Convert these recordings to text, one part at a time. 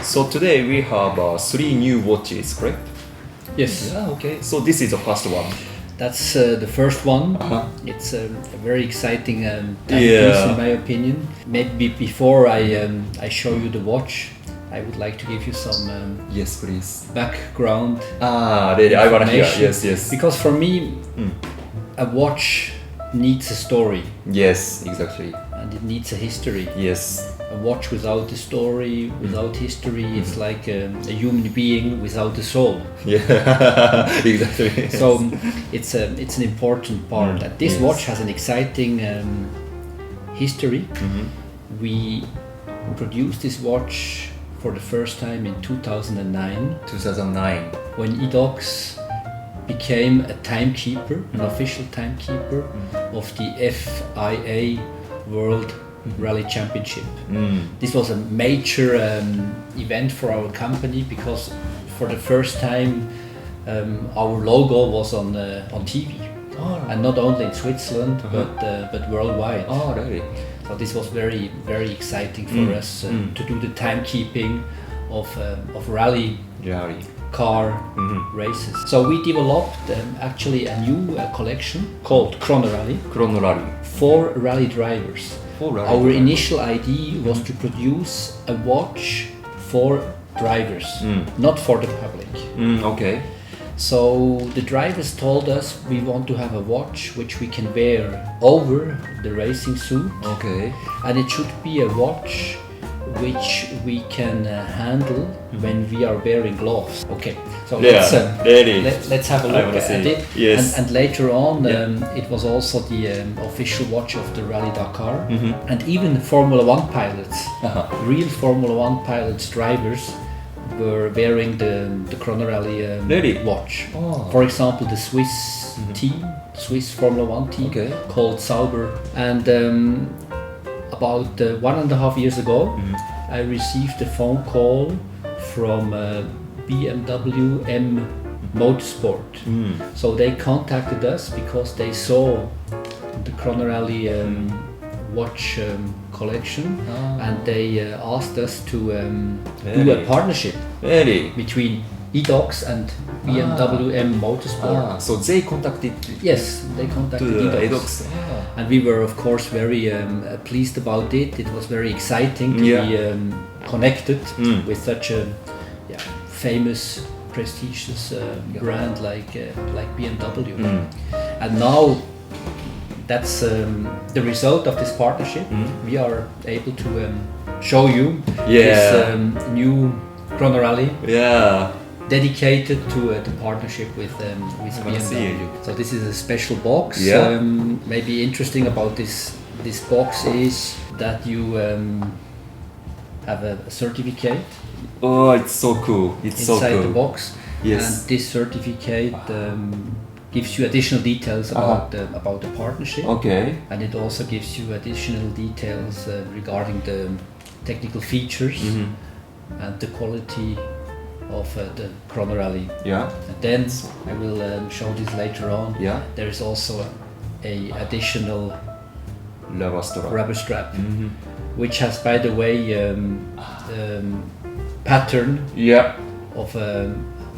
So today we have 3 new watches, correct? Yes. Yeah, okay. So this is the first one. That's the first one. Uh-huh. It's a very exciting timepiece in my opinion. Maybe before I show you the watch, I would like to give you some Yes, please. background. Really, I wanna hear. Yes. Because for me, a watch needs a story. Yes, exactly. And it needs a history. Yes. A watch without a story, without history, it's like a human being without a soul. Yeah, exactly. So it's an important part. And this watch has an exciting history. We produced this watch for the first time in 2009. 2009. When EDOX became a timekeeper, an official timekeeper of the FIA World Rally Championship. This was a major event for our company because for the first time our logo was on TV, and not only in Switzerland but worldwide. Oh, really? So this was very, very exciting for us to do the timekeeping of rally car races. So we developed actually a new collection called Chrono Rally. Chrono Rally. For rally drivers. Our initial idea was to produce a watch for drivers, not for the public. Okay. So the drivers told us we want to have a watch which we can wear over the racing suit. Okay. And it should be a watch which we can handle when we are wearing gloves. Okay, so let's have a look at it. Yes. And later on, it was also the official watch of the Rally Dakar. And even Formula One pilots, real Formula One pilots, drivers, were wearing the Chrono Rally watch. For example, the Swiss team, Swiss Formula One team, called Sauber. And about 1.5 years ago, I received a phone call from BMW M Motorsport. So they contacted us because they saw the Chrono Rally watch collection, and they asked us to do a partnership between EDOX and BMW M Motorsport. So they contacted. Yes, they contacted EDOX. And we were of course very pleased about it. It was very exciting to be connected with such a famous, prestigious brand like BMW. And now that's the result of this partnership. We are able to show you this new Chrono Rally. Dedicated to the partnership with BMW. So this is a special box. Maybe interesting about this box is that you have a certificate. Oh, it's so cool! It's inside so cool. the box. Yes. And this certificate gives you additional details about the partnership. Okay. And it also gives you additional details regarding the technical features and the quality of the Chrono Rally. And then I will show this later on. There is also a additional rubber strap, which has, by the way, pattern of a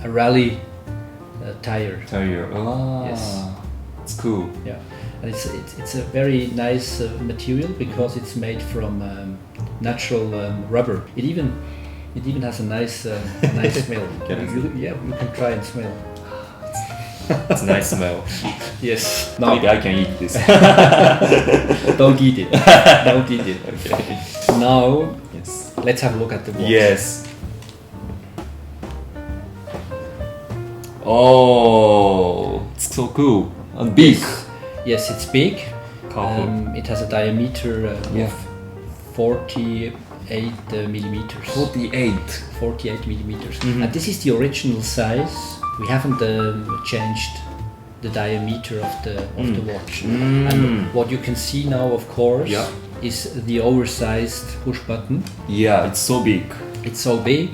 rally tire. Yes, it's cool. And it's a very nice material because it's made from natural rubber. It even has a nice smell. You can try and smell. It's a nice smell. Yes. Now maybe I can eat this. Don't eat it. Don't eat it. Okay. Now, let's have a look at the watch. Yes. Oh, it's so cool and big. Yes, it's big. Powerful. It has a diameter of 48 millimeters. 48 millimeters. And this is the original size. We haven't changed the diameter of the watch. And what you can see now, of course, is the oversized push button. It's so big. It's so big.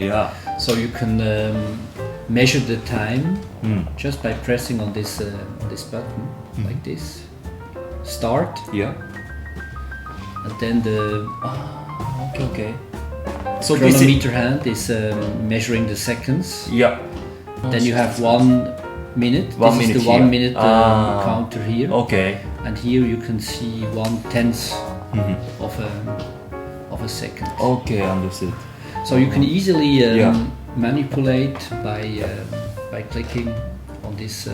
So you can measure the time just by pressing on this button like this. Start. And then the So this is, chronometer hand is measuring the seconds. yeah. Then you have 1 minute. One This minute is the here. 1 minute Ah. counter here. Okay. And here you can see 1/10 of a second. Okay, understood. So you can easily Yeah. manipulate by clicking on this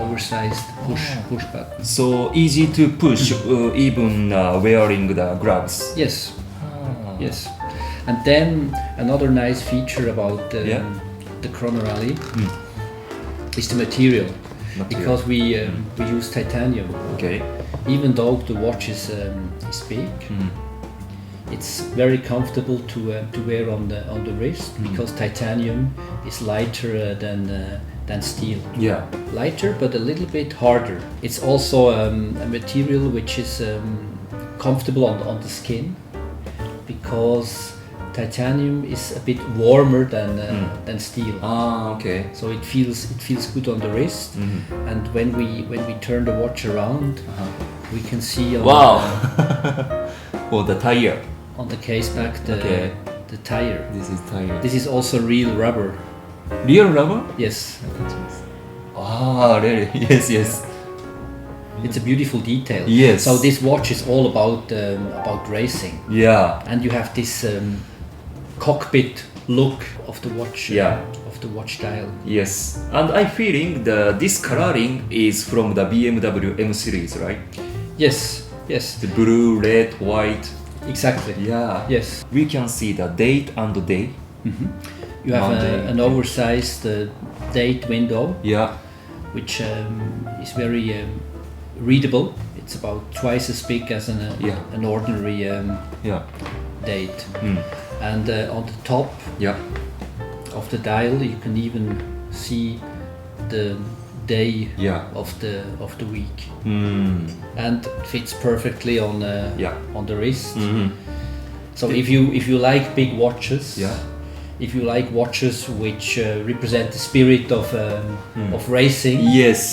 oversized push button. So easy to push, even wearing the gloves. Yes, yes. And then another nice feature about Yeah. the Chrono Rally is the material. Material. Because we use titanium. Okay. Even though the watch is big, it's very comfortable to wear on the wrist because titanium is lighter than steel. Yeah. Lighter but a little bit harder. It's also a material which is comfortable on the skin because titanium is a bit warmer than steel. Ah, okay. So it feels good on the wrist, and when we turn the watch around, we can see on Wow. For the tire. on the case back Okay. the tire. This is tire. This is also real rubber. Real rubber? Yes, Ah, really? Yes, yes. it's a beautiful detail. Yes. So this watch is all about racing, Yeah. and you have this cockpit look of the watch. Yeah. Of the watch dial. Yes. And I feeling this coloring is from the BMW M series, right? Yes, yes, The blue, red, white. exactly. Yeah. Yes. We can see the date and the day. You have Monday. an oversized date window, Yeah. which is very readable. It's about twice as big as Yeah. an ordinary Yeah. date. And on the top Yeah. of the dial, you can even see the day Yeah. of the week, Mm. and it fits perfectly Yeah. on the wrist. Mm-hmm. So if you like big watches, Yeah. if you like watches which represent the spirit of racing, Yes.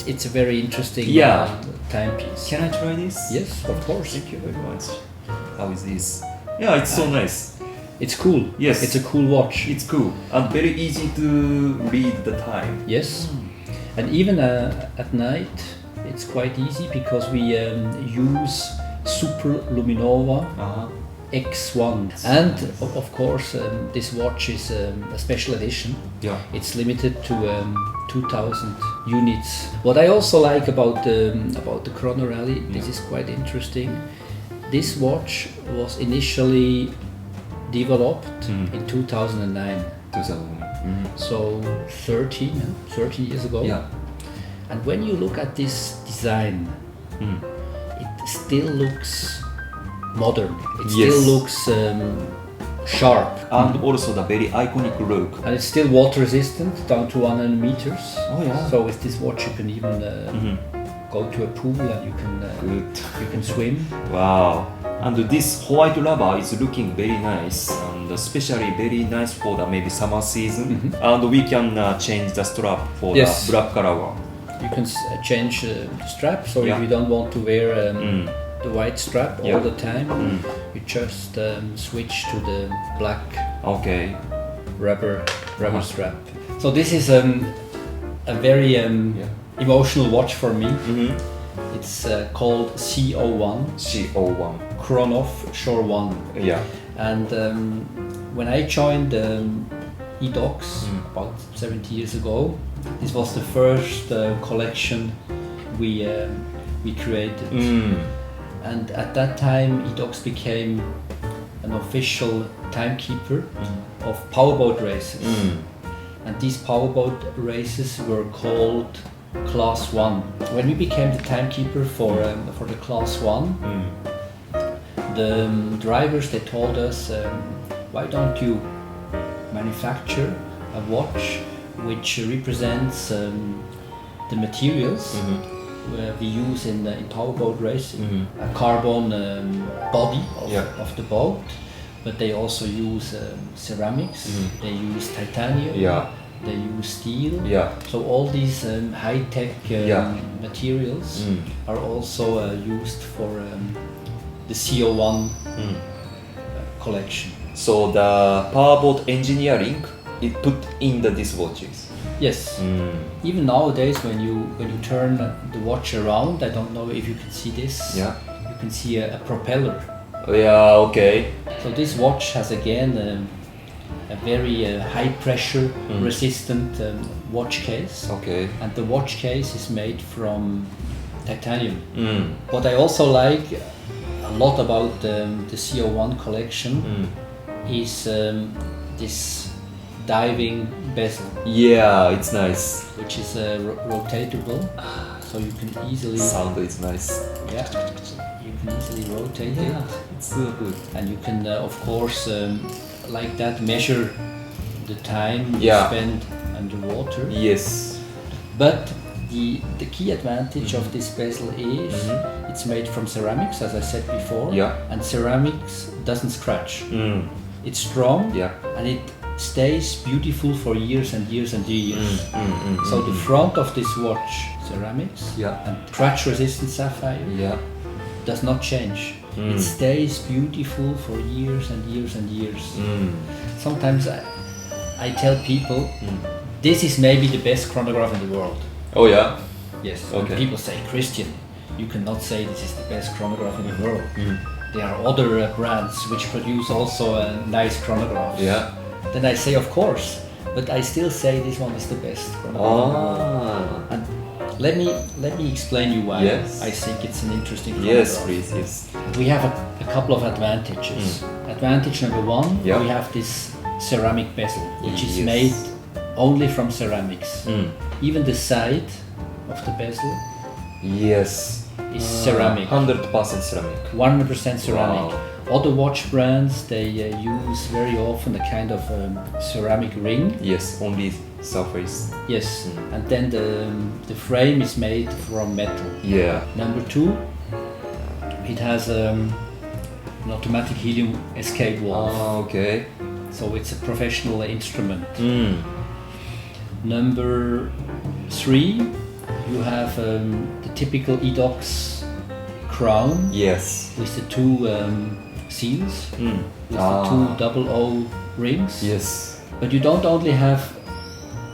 it's a very interesting Yeah. timepiece. Can I try this? Yes, of course. Thank you very much. How is this? Yeah, it's so nice. It's cool. Yes. It's a cool watch. It's cool and very easy to read the time. Yes, and even at night, it's quite easy because we use Super Luminova X1, and of course this watch is a special edition. Yeah. It's limited to 2,000 units. What I also like about the Chrono Rally, this is quite interesting. This watch was initially developed in 2009, 2000. so 13 years ago. Yeah. And when you look at this design, it still looks modern. It still Yes. looks sharp. And also the very iconic look. And it's still water resistant down to 100 meters. Oh yeah. So with this watch you can even go to a pool and Good. you can swim. Wow. And this white rubber is looking very nice, and especially very nice for the maybe summer season. And we can change the strap for Yes. the black color one. You can change the strap, so Yeah. if you don't want to wear the white strap all Yeah. the time, you just switch to the black Okay. rubber strap. So this is a very emotional watch for me. It's called CO1, CO1. Chronof Shore 1. Yeah. And when I joined EDOX about 70 years ago, this was the first collection we created. And at that time, EDOX became an official timekeeper of powerboat races. And these powerboat races were called Class 1. When we became the timekeeper for the Class 1, the drivers, they told us, why don't you manufacture a watch which represents the materials we use in powerboat racing, a carbon body of the boat, but they also use ceramics, they use titanium, they use steel. So all these high-tech materials are also used for the CO1 collection. So the powerboat engineering is put in these watches. Yes. Even nowadays, when you turn the watch around, I don't know if you can see this. Yeah. You can see a propeller. Yeah. Okay. So this watch has again a very high pressure resistant watch case. Okay. And the watch case is made from titanium. What I also like a lot about the CO1 collection is this diving bezel. Yeah, it's nice. Which is rotatable, so you can easily. Sound is nice. Yeah, you can easily rotate it. It's so good. And you can, of course, like that, measure the time you spend underwater. Yes. But the key advantage of this bezel is it's made from ceramics, as I said before. Yeah. And ceramics doesn't scratch. It's strong. Yeah. And it stays beautiful for years and years and years. So the front of this watch, ceramics, and scratch-resistant sapphire, does not change. It stays beautiful for years and years and years. Sometimes I tell people, this is maybe the best chronograph in the world. Oh yeah? Yes. Okay. People say, Christian, you cannot say this is the best chronograph in the world. There are other brands which produce also a nice chronograph. Yeah. Then I say, of course, but I still say this one is the best chronograph. And let me explain you why I think it's an interesting chronograph. Yes, please, yes. We have a couple of advantages. Advantage number one, we have this ceramic bezel, which is made only from ceramics. Even the side of the bezel is ceramic. 100% ceramic. 100% ceramic. Wow. Other watch brands, they use very often a kind of ceramic ring. Yes, only surface. Yes, and then the frame is made from metal. Yeah. Number two, it has an automatic helium escape valve. Okay. So it's a professional instrument. Number three, you have the typical EDOX crown. Yes. With the two seals, with the two double O rings. Yes. But you don't only have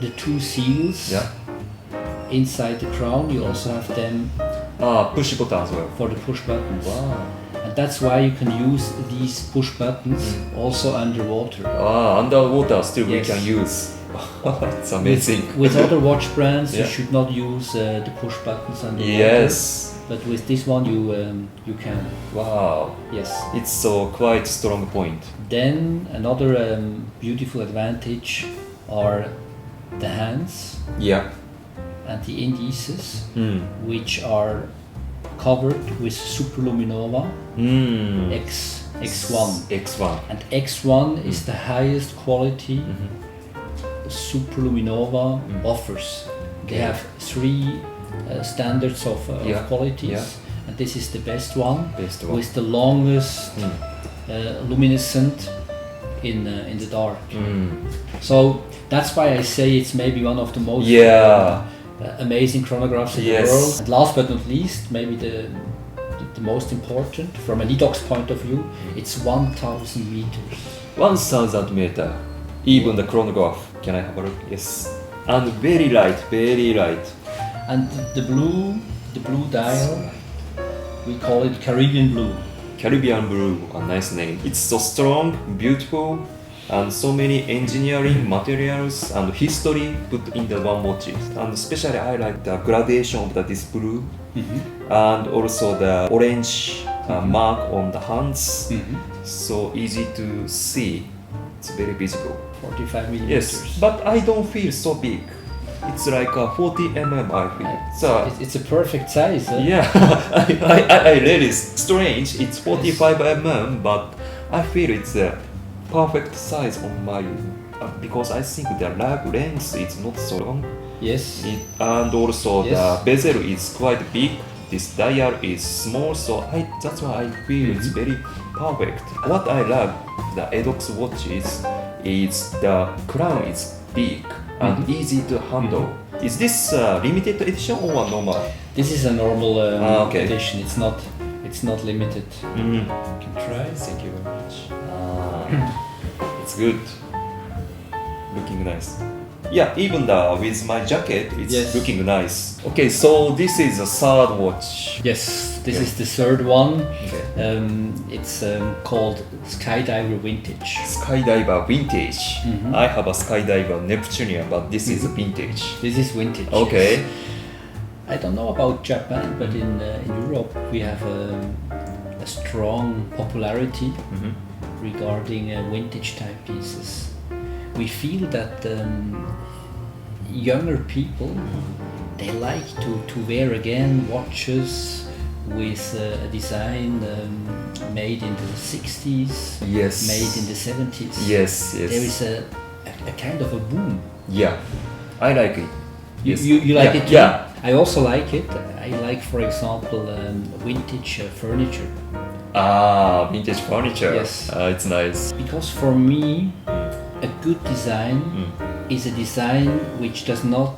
the two seals inside the crown, you also have them push button as well. for the push buttons. Wow. And that's why you can use these push buttons also underwater. Underwater still Yes. we can use. It's amazing. With other watch brands, you should not use the push buttons underwater. Yes. But with this one, you can. Wow. Yes. It's so quite strong point. Then another beautiful advantage are the hands and the indices, which are covered with Superluminova X1. X1. And X1 is the highest quality Superluminova offers. They have three standards of qualities, and this is the best one. With the longest luminescent in the dark. So that's why I say it's maybe one of the most amazing chronographs in the world. And last but not least, maybe the most important from an EDOX point of view, it's 1,000 meters. 1,000 meter. Even the chronograph. Can I have a look? Yes. And very light, very light. And the blue dial, we call it Caribbean blue. Caribbean blue, a nice name. It's so strong, beautiful, and so many engineering materials and history put in the one watch. And especially I like the gradation of this blue, and also the orange mark on the hands. So easy to see. It's very visible. 45 millimeters. Yes, but I don't feel so big. It's like a 40 mm, I feel. So it's a perfect size. yeah, I read it's strange. It's 45 mm, but I feel it's a perfect size on my because I think the length is not so long. Yes. And also the bezel is quite big. This dial is small, so that's why I feel it's very perfect. What I love the EDOX watches is the crown is big and easy to handle. Is this limited edition or normal? This is a normal edition. It's not limited. You can try. Thank you very much. it's good. Looking nice. Yeah, even with my jacket, it's Yes. looking nice. Okay, so this is a third watch. Yes, this is the third one. Okay. It's called Skydiver Vintage. Skydiver Vintage. I have a Skydiver Neptunia, but this is a vintage. This is vintage. Okay. Yes. I don't know about Japan, but in Europe we have a strong popularity regarding vintage timepieces. We feel that younger people, they like to wear again watches with a design made in the 60s, Yes. made in the 70s. Yes, yes. There is a kind of a boom. Yeah, I like it. Yes. You like Yeah, it too? yeah. I also like it. I like, for example, vintage furniture. Vintage furniture. Yes. It's nice. Because for me, a good design is a design which does not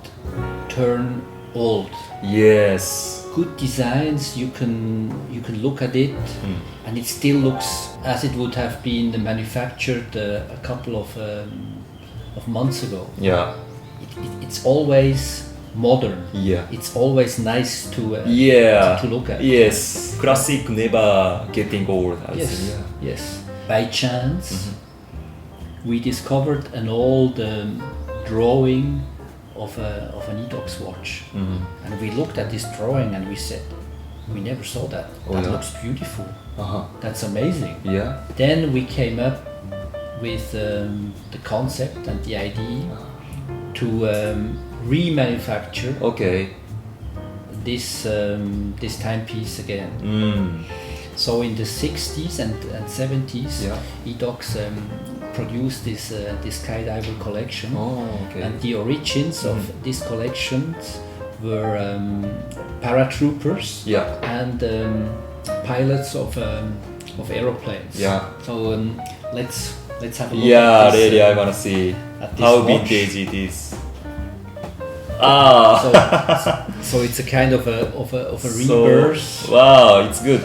turn old. Yes. Good designs, you can look at it and it still looks as it would have been manufactured a couple of months ago. Yeah. It's always modern. Yeah. It's always nice to look at. Yes. Classic never getting old. I Yes. think. Yeah. Yes. By chance, we discovered an old drawing of an EDOX watch, and we looked at this drawing and we said, we never saw that. Oh, That yeah? looks beautiful. Uh-huh. That's amazing. Yeah. Then we came up with the concept and the idea to remanufacture Okay. this timepiece again. So in the 60s and 70s, Yeah. EDOX produced this Skydiver collection, Oh, okay. and the origins of this collection were paratroopers Yeah. and pilots of aeroplanes. Yeah. So let's have a look Yeah, at this, really, I wanna see at this how watch. vintage it is. So it's a kind of a So, rebirth. wow, it's good.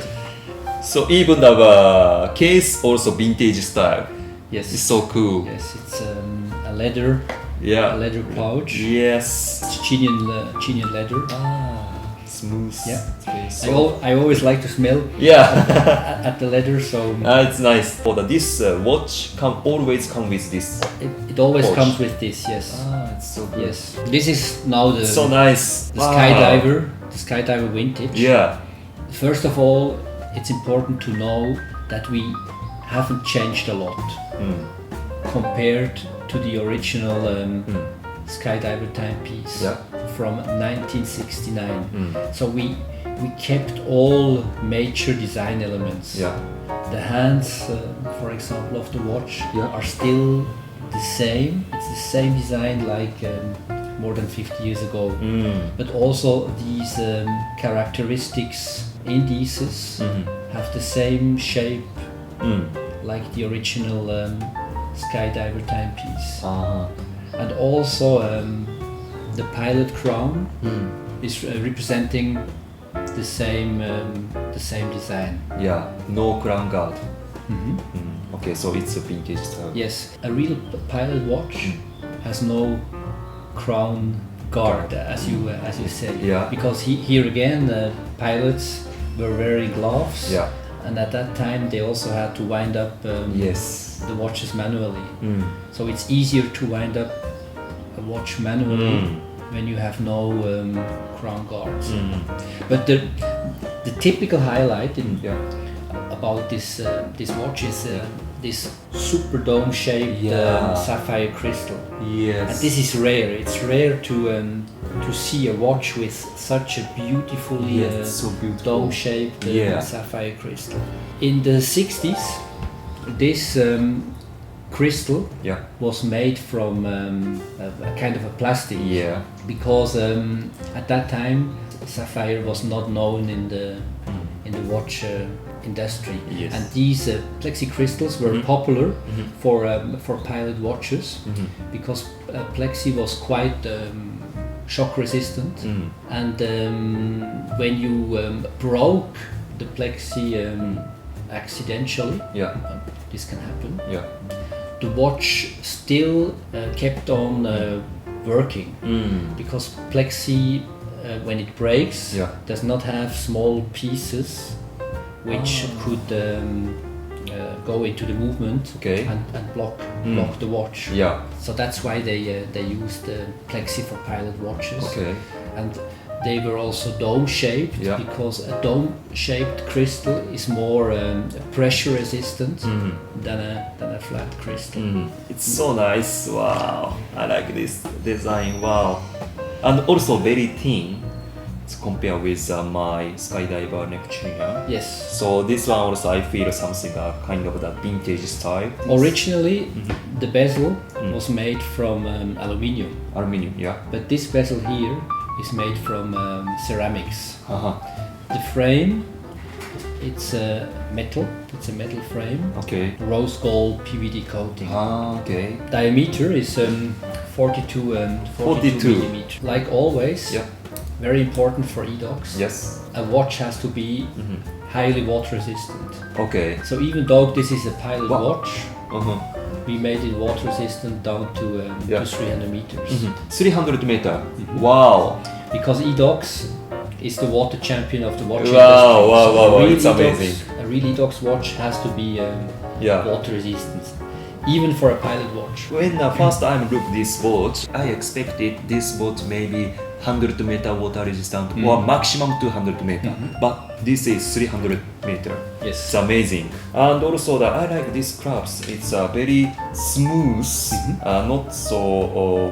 So even the case also vintage style. Yes. It's so cool. Yes, it's a leather Yeah. leather pouch. Yes. It's Chinian leather. Smooth. Yeah. Space. I always like to smell Yeah. at the leather, so It's nice. For this watch always come with this. it always pouch. comes with this. Yes. It's so good. Yes. This is now the So nice. the Wow. Skydiver Vintage. Yeah. First of all, it's important to know that we haven't changed a lot compared to the original Skydiver timepiece Yeah. from 1969. So we kept all major design elements. Yeah. The hands, for example, of the watch Yeah. are still the same. It's the same design like more than 50 years ago. But also these characteristics indices have the same shape like the original Skydiver timepiece. And also the pilot crown is representing the same design. Yeah. No crown guard. Okay, so it's a vintage style. Yes, a real pilot watch has no crown guard, as you said. Yeah. Because here again, pilots were wearing gloves. Yeah. And at that time, they also had to wind up Yes. the watches manually. So it's easier to wind up a watch manually when you have no crown guards. But the typical highlight about this watch is this super dome shaped sapphire crystal. Yes. And this is rare. It's rare to see a watch with such a beautifully so beautiful. dome shaped sapphire crystal. In the 60s, this crystal was made from a kind of a plastic. Yeah. Because at that time, sapphire was not known in the watch industry. Yes. And these plexi crystals were popular for pilot watches because plexi was quite shock resistant. And when you broke the plexi accidentally, this can happen, the watch still kept on working because plexi, when it breaks, does not have small pieces which could go into the movement and block the watch. So that's why they used plexi for pilot watches. And they were also dome-shaped because a dome-shaped crystal is more pressure resistant than a flat crystal. It's so nice. Wow, I like this design. Wow, and also very thin compared with my skydiver Neptune. Yes. So this one also I feel something kind of the vintage style. Originally, the bezel was made from aluminium. Aluminium, But this bezel here is made from ceramics. The frame, it's metal. It's a metal frame. Rose gold PVD coating. Diameter is 42 millimeters. Like always, very important for EDOX. A watch has to be highly water resistant. So even though this is a pilot watch, we made it water resistant down to 300 meters. 300 meter. Wow. Because EDOX is the water champion of the watch industry. Wow. It's amazing. A real EDOX watch has to be water resistant, even for a pilot watch. When the first time looked this watch, I expected this watch maybe 100 meter water resistant or maximum 200 meter, but this is 300 meter. It's amazing. And also I like this clasp. It's very smooth, not so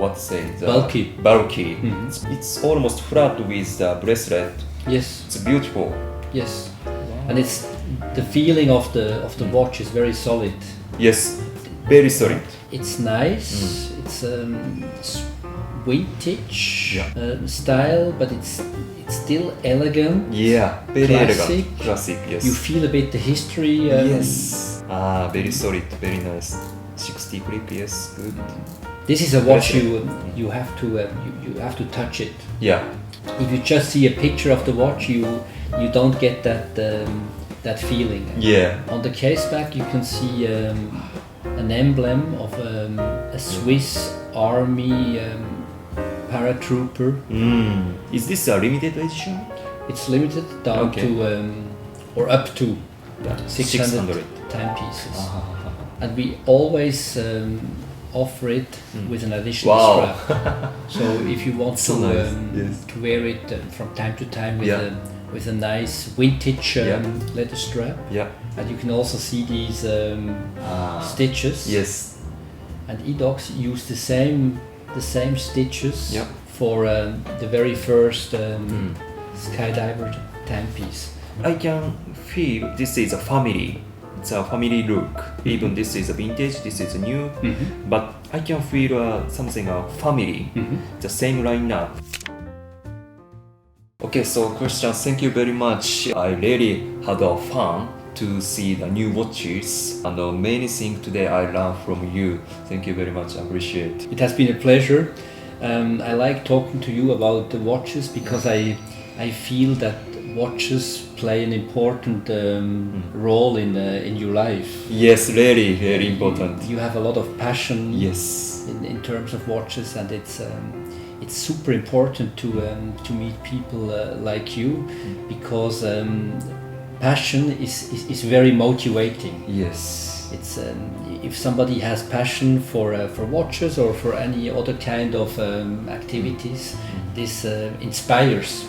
bulky. It's almost flat with the bracelet. It's beautiful. And it's the feeling of the watch is very solid. Very solid. It's nice. It's vintage style, but it's still elegant. Very elegant. Classic. You feel a bit the history. Very solid, very nice. 60 grip, good. This is a watch you have to touch it. If you just see a picture of the watch, you don't get that feeling. On the case back, you can see an emblem of a Swiss Army paratrooper. Is this a limited edition? It's limited down to or up to 600 timepieces. And we always offer it with an additional strap. So if you want to wear it from time to time with a nice vintage leather strap, and you can also see these stitches. And EDOX used the same stitches for the very first skydiver timepiece. I can feel this is a family. It's a family look. Even this is a vintage, this is a new, but I can feel something family. The same lineup. Okay, so Christian, thank you very much. I really had fun to see the new watches, and many things today I learned from you. Thank you very much. I appreciate it. It has been a pleasure. I like talking to you about the watches because I feel that watches play an important role in your life. Yes, really, very important. You have a lot of passion. Yes. In terms of watches, and it's super important to meet people like you because passion is very motivating. Yes. It's if somebody has passion for watches or for any other kind of activities, this inspires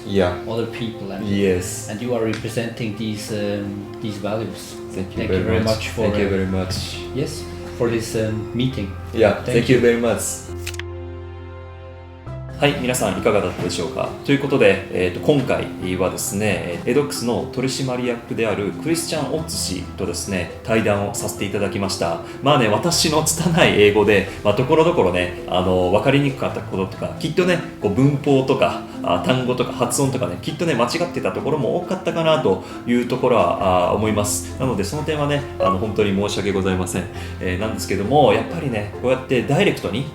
other people. And, and you are representing these values. Thank you very much for yes, for this meeting. Thank you very much. はい、皆さんいかがだったでしょうか。ということで、今回はですね、EDOXの取締役であるクリスチャン・オッツ氏とですね、対談をさせていただきました。まあね、私の拙い英語で、ところどころね、分かりにくかったこととか、きっとね、こう文法とか単語とか発音とかね、きっとね、間違ってたところも多かったかなというところは思います。なので、その点はね、本当に申し訳ございません。なんですけども、やっぱりね、こうやってダイレクトに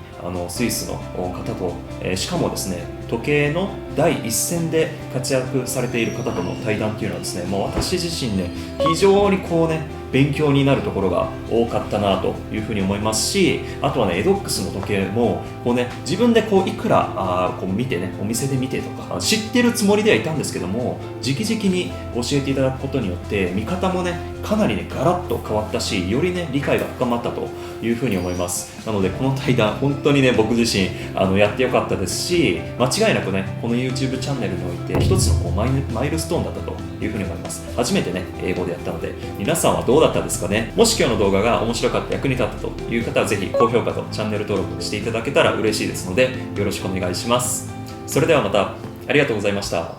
スイスの方と、しかもですね時計の第一線で活躍されている方との対談っていうのはですね、もう私自身ね非常にこうね勉強になるところが多かったなというふうに思いますし、あとはね、EDOX の時計もこうね、自分でこういくらこう見てね、お店で見てとか知ってるつもりではいたんですけども、直々に教えていただくことによって見方もね、かなりねガラッと変わったし、よりね理解が深まったというふうに思います。なのでこの対談本当にね、僕自身やってよかったですし、間違いなくねこの YouTube チャンネルにおいて一つのこうマイルストーンだったというふうに思います。初めてね英語でやったので、皆さんはどうだったですかね。もし今日の動画が面白かった、役に立ったという方はぜひ高評価とチャンネル登録していただけたら嬉しいですので、よろしくお願いします。それではまた、ありがとうございました。